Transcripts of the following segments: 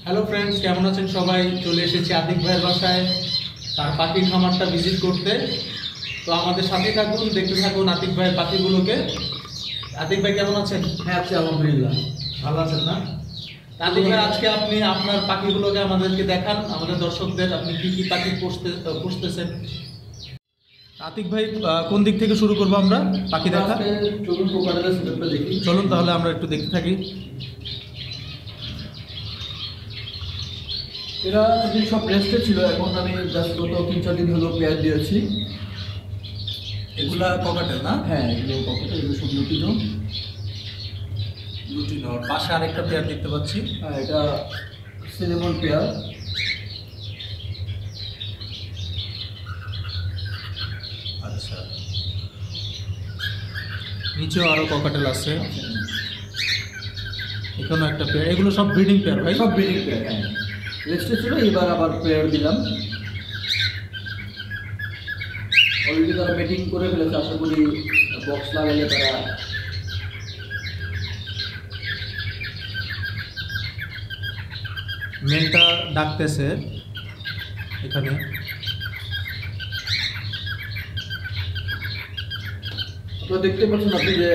Hello friends, কেমন আছেন সবাই? চলে এসেছি আতিক ভাইয়ের বাসায় তার পাখির খামারটা ভিজিট করতে। তো আমাদের সাথে থাকুন, দেখতে থাকুন আতিক ভাইয়ের পাখিগুলোকে। আতিক ভাই কেমন আছেন? হ্যাঁ আছি আলহামদুলিল্লাহ। ভালো আছেন না? আতিক ভাই, আজকে আপনি আপনার পাখিগুলোকে আমাদেরকে দেখান, আমাদের দর্শকদের আপনি কি কি পাখি পুষতেছেন। আতিক ভাই, কোন দিক থেকে শুরু করবো আমরা পাখি দেখা? চলুন কোকাটেলের সেটআপটা দেখি। চলুন তাহলে আমরা একটু দেখতে থাকি। এরা সব রেস্টে ছিল, এখন আমি জাস্ট গত 3-4 দিন হলো পেয়ার দিয়েছি। এগুলা ককাটেল না? হ্যাঁ, এগুলো ককাটেল, এগুলো সব লুটিনো। পাশে আরেকটা পেয়ার দেখতে পাচ্ছি। হ্যাঁ, এটা সিনেমন পেয়ার। আচ্ছা, নিচেও আরো ককাটেল আছে, এখানেও একটা পেয়ার। এগুলো সব ব্রিডিং পেয়ার ভাই? সব ব্রিডিং পেয়ার। হ্যাঁ, রেস্টে ছিল, এবার আবার পেয়ার দিলাম। অলরেডি তারা মিটিং করে ফেলেছে, আশা করি বক্স লাগালে তারা। মেলটা ডাকতেছে এখানে। আপনারা দেখতে পাচ্ছেন আপনি যে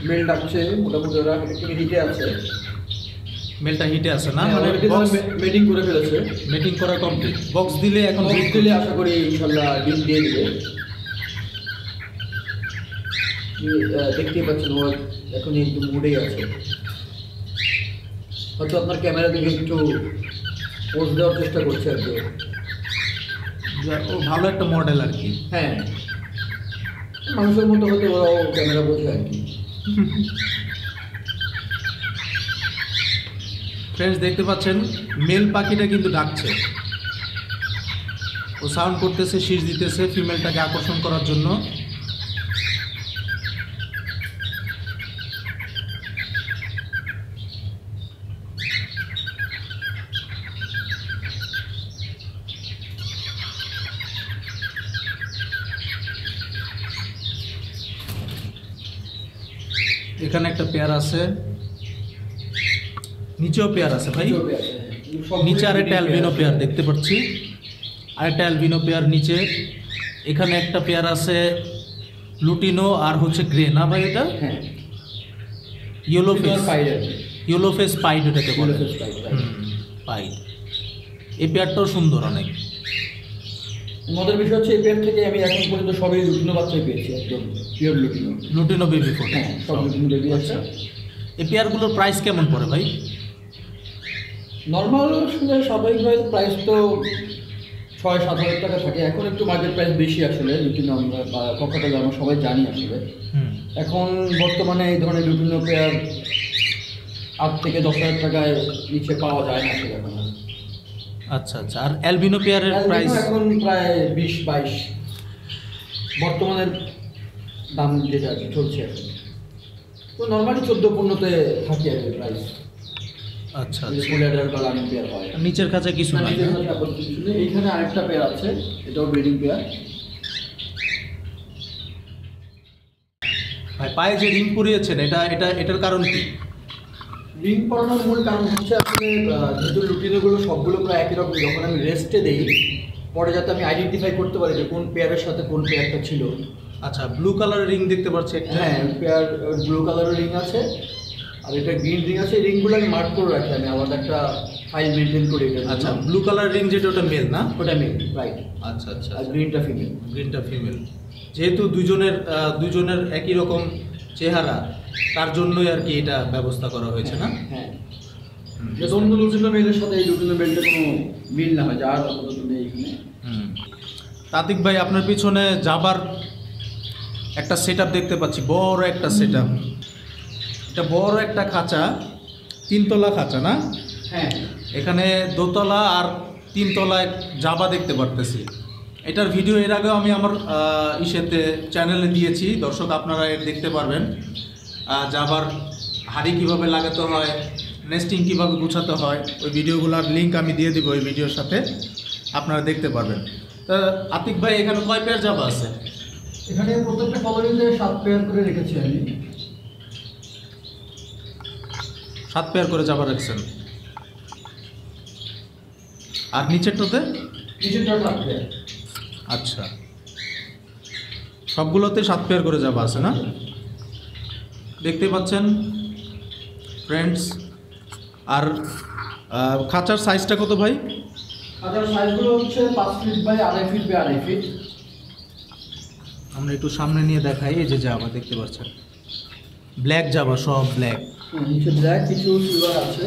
মেল ডাকছে, মোটামুটি ওরা হিটে আছে। মেলটা হিটে আছে না? মানে মিটিং করে ফেলেছে। মিটিং করা কমপ্লিট। বক্স দিলে এখন বক্স দিলে আশা করি ইনশাল্লাহ ডিম দিয়ে দেবে। দেখতেই পাচ্ছেন ও এখন একটু মুডেই আছে। হয়তো আপনার ক্যামেরা দেখে একটু পোজ দেওয়ার চেষ্টা করছে আর কি। ও ভালো একটা মডেল আর কি। হ্যাঁ, মানুষের মতো হয়তো ওরাও ক্যামেরা বোঝে আর কি। ফ্রেন্ডস, দেখতে পাচ্ছেন মেল পাখিটা কিন্তু ডাকছে। ও সাউন্ড করতেছে, শীষ দিতেছে ফিমেলটাকে আকর্ষণ করার জন্য। এখানে একটা পেয়ার আছে, নিচেও পেয়ার আছে ভাই। নিচে আরেকটা অ্যালবিনো পেয়ার দেখতে পাচ্ছি, আরেকটা অ্যালবিনো পেয়ার নিচে। এখানে একটা পেয়ার আছে লুটিনো আর হচ্ছে গ্রে না ভাই? এটা হ্যাঁ, yellow face, pirate. Yellow face pied এটাকে বলে। Yellow face pied, right. Pied. এই পেয়ারটাও সুন্দর অনেক। মজার বিষয় হচ্ছে এই পেয়ার থেকে আমি এখন পর্যন্ত সবই লুটিনো বাচ্চাই পেয়েছি, একদম pure lutino. Lutino baby phone. হ্যাঁ, সব লুটিনো বেবি আছে। এই পেয়ারগুলোর প্রাইস কেমন পড়ে ভাই? নর্মাল আসলে স্বাভাবিকভাবে প্রাইস তো 6-7 হাজার টাকা থাকে। এখন একটু মার্কেট প্রাইস বেশি আসলে লুটিনো, আমরা বা ককাটেল আমরা সবাই জানি আসলে। এখন বর্তমানে এই ধরনের লুটিনো পেয়ার 8 থেকে 10 হাজার টাকায় নিচে পাওয়া যায় না আসলে এখন। আচ্ছা আচ্ছা, আর অ্যালবিনো পেয়ারের প্রাইস? এখন প্রায় 20-22 বর্তমানের দাম যেটা চলছে এখন। তো নর্মালি 14-15-তে থাকে আর প্রাইস। আচ্ছা ফুল আচ্ছা, অ্যাডাল্ট বা রানিং পেয়ার হয়। নিচের কাছে কিছু নাই? নিচের কাছে আপাতত কিছু নেই। এইখানে আরেকটা পেয়ার আছে, এটাও ব্রিডিং পেয়ার। ভাই, পায়ে যে রিং পরিয়েছেন এটার কারণ কি? রিং পরানোর মূল কারণ হচ্ছে আসলে যেহেতু লুটিনোগুলো সবগুলো প্রায় একই রকম, যখন আমি রেস্টে দেই পরে যাতে আমি আইডেন্টিফাই করতে পারি যে কোন পেয়ারের সাথে কোন পেয়ারটা ছিল। আচ্ছা, ব্লু কালারের রিং দেখতে পাচ্ছি একটা। হ্যাঁ, পেয়ার ব্লু কালারের রিং আছে, আর এটা গ্রিন রিং আছে। এই রিংগুলো আমি মার্ক করে রাখি, আমি আলাদা একটা ফাইল মেনটেন করি। আচ্ছা, ব্লু কালার রিং যেটা, ওটা মেল না? ওটা মেল, রাইট। আচ্ছা আচ্ছা, আর গ্রিনটা ফিমেল। গ্রিনটা ফিমেল। যেহেতু দুজনের একই রকম চেহারা, তার জন্যই আর কি এটা ব্যবস্থা করা হয়েছে না? হ্যাঁ, যাতে অন্য লুটিনো মেলের সাথে এই লুটিনো মেলটা কোনো মিল না হয়, যার আপাতত নেই এখানে। তাতিক ভাই, আপনার পিছনে যাবার একটা সেটআপ দেখতে পাচ্ছি, বড় একটা সেটআপ। এটা বড় একটা খাঁচা, 3 তলা খাঁচা না? হ্যাঁ, এখানে 2 তলা আর 3 তলায় জাবা দেখতে পারতেছি। এটার ভিডিও এর আগেও আমি আমার চ্যানেলে দিয়েছি, দর্শক আপনারা দেখতে পারবেন। জাবার হাড়ি কীভাবে লাগাতে হয়, নেস্টিং কীভাবে গুছাতে হয়, ওই ভিডিওগুলোর লিঙ্ক আমি দিয়ে দেবো ওই ভিডিওর সাথে, আপনারা দেখতে পারবেন। তা আতিক ভাই, এখানে কয় পেয়ার জাবা আছে? এখানে প্রত্যেকটা কলোনিতে 7 পেয়ার করে রেখেছি আমি। 7 পেয়ার করে জাবা রাখছেন। আর নিচেরটাতে? নিচেরটা 7 পেয়ার। আচ্ছা, সবগুলোতে 7 পেয়ার করে জাবা আছে না? দেখতে পাচ্ছেন ফ্রেন্ডস। আর খাঁচার সাইজটা কত ভাই? খাঁচার সাইজগুলো হচ্ছে 5 feet by 2.5 feet by 2.5 feet. আমরা একটু সামনে নিয়ে দেখাই। এই যে জাবা দেখতে পাচ্ছেন, ব্ল্যাক জাবা, সব ব্ল্যাক। নিচে ব্ল্যাক, কিছু সিলভার আছে।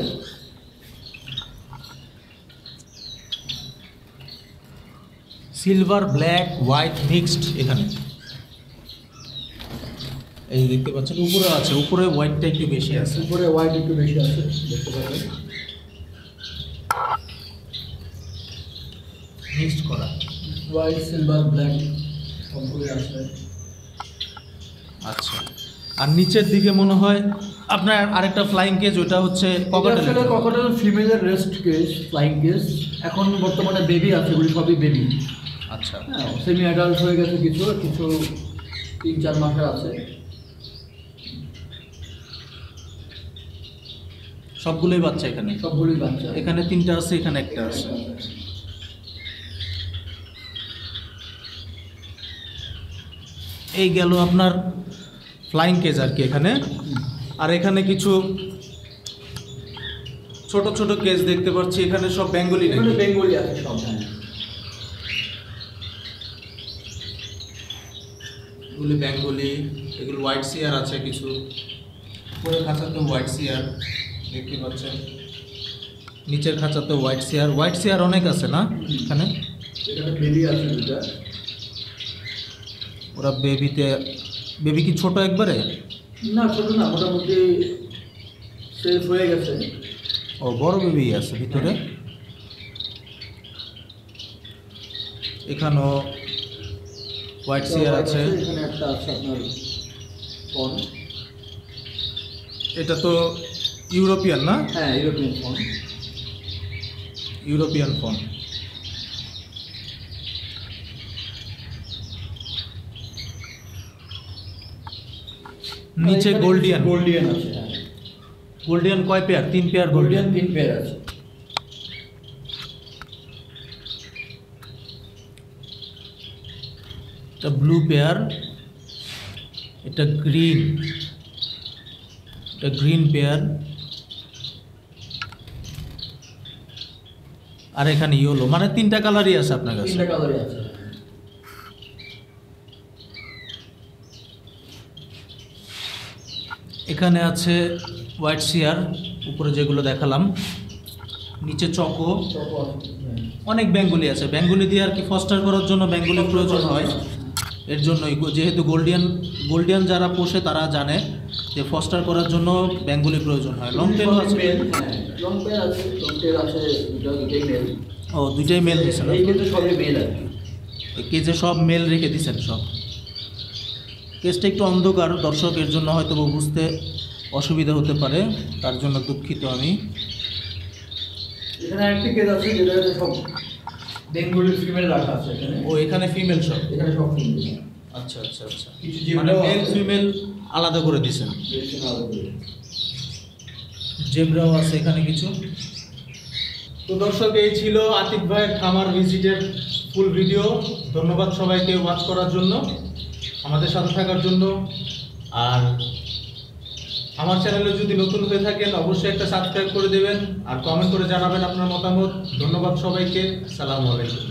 সিলভার, ব্ল্যাক, হোয়াইট মিক্সড এখানে। এই দেখতে পাচ্ছেন উপরে আছে, উপরে হোয়াইটটা একটু বেশি আছে। উপরে হোয়াইট একটু বেশি আছে, দেখতে পাবেন। মিক্সড করা হোয়াইট, সিলভার, ব্ল্যাক সবগুলো আছে। আচ্ছা, আর নিচের দিকে মনে হয় আপনার আরেকটা ফ্লাইং কেজ, ওটা হচ্ছে ককাটেল। ককাটেল ফিমেলের রেস্ট কেস, ফ্লাইং কেস। এখন বর্তমানে বেবি আছে, ওগুলি সবই বেবি। আচ্ছা, হ্যাঁ, সেমি অ্যাডাল্ট হয়ে গেছে, কিছু কিছু 3-4 মাসের আছে। সবগুলোই বাচ্চা এখানে? সবগুলোই বাচ্চা। এখানে 3টা আছে, এখানে একটা আছে। এই গেল আপনার ফ্লাইং কেজ আর কি এখানে। আর এখানে কিছু ছোট ছোট কেজ দেখতে পাচ্ছি, এখানে সব বেঙ্গলি নাকি? এখানে বেঙ্গলি আছে সব। হ্যাঁ, এগুলি বেঙ্গলি, এগুলো হোয়াইট সিয়ার আছে কিছু। উপরে খাঁচাতে হোয়াইট সিয়ার দেখতে পাচ্ছেন, নিচের খাঁচাতে হোয়াইট সিয়ার। হোয়াইট সিয়ার অনেক আছে না এখানে? এখানে বেবি আছে দুটা। ওরা বেবিতে, বেবি কি ছোট একবারে? না, ছোট না, মোটামুটি সেলফ হয়ে গেছে। ও, বড় বেবি আছে ভিতরে। এখানেও হোয়াইট সিয়ার আছে। এখানে একটা আছে আপনার ফোন। এটা তো ইউরোপিয়ান না? হ্যাঁ, ইউরোপিয়ান ফোন। European phone. নিচে গোল্ডিয়ান। গোল্ডিয়ান আছে। হ্যাঁ, গোল্ডিয়ান কয় পেয়ার? 3 pair Gouldian. 3 পেয়ার আছে। এটা ব্লু পেয়ার, এটা গ্রিন, এটা গ্রিন পেয়ার, আর এখানে ইয়েলো। মানে 3টা কালারই আছে আপনার কাছে? 3টা কালারই আছে। এখানে আছে হোয়াইট সিয়ার, উপরে যেগুলো দেখালাম, নিচে চকো। অনেক বেঙ্গলি আছে। বেঙ্গলি দিয়ে আর কি ফস্টার করার জন্য বেঙ্গলির প্রয়োজন হয়। এর জন্যই, যেহেতু গোল্ডিয়ান যারা পোষে তারা জানে যে ফস্টার করার জন্য বেঙ্গলি প্রয়োজন হয়। লং টেলও আছে? লং টেল আছে, লং টেল আছে দুটাই মেল। ও, দুইটাই মেল দিয়েছেন? এই কিন্তু সবই মেল আর কি। কেজে সব মেল রেখে দিয়েছেন সব। কেসটা একটু অন্ধকার, দর্শকের জন্য হয়তো বুঝতে অসুবিধা হতে পারে, তার জন্য দুঃখিত আমি। এখানে আরেকটি কেস আছে যেটা সব বেঙ্গলি ফিমেল রাখা আছে এখানে। ও, এখানে ফিমেল সব? এখানে সব ফিমেল। আচ্ছা আচ্ছা আচ্ছা, কিছু মানে জেব্রাও মেল আছে। ফিমেল আলাদা করে দিয়েছেন। জেব্রাও আছে এখানে কিছু। তো দর্শক, এই ছিল আতিক ভাইয়ের খামার ভিজিটের ফুল ভিডিও। ধন্যবাদ সবাইকে ওয়াচ করার জন্য, আমাদের সাথে থাকার জন্য। আর আমার চ্যানেলে যদি নতুন হয়ে থাকেন অবশ্যই একটা সাবস্ক্রাইব করে দেবেন আর কমেন্ট করে জানাবেন আপনার মতামত। ধন্যবাদ সবাইকে, আসসালামু আলাইকুম।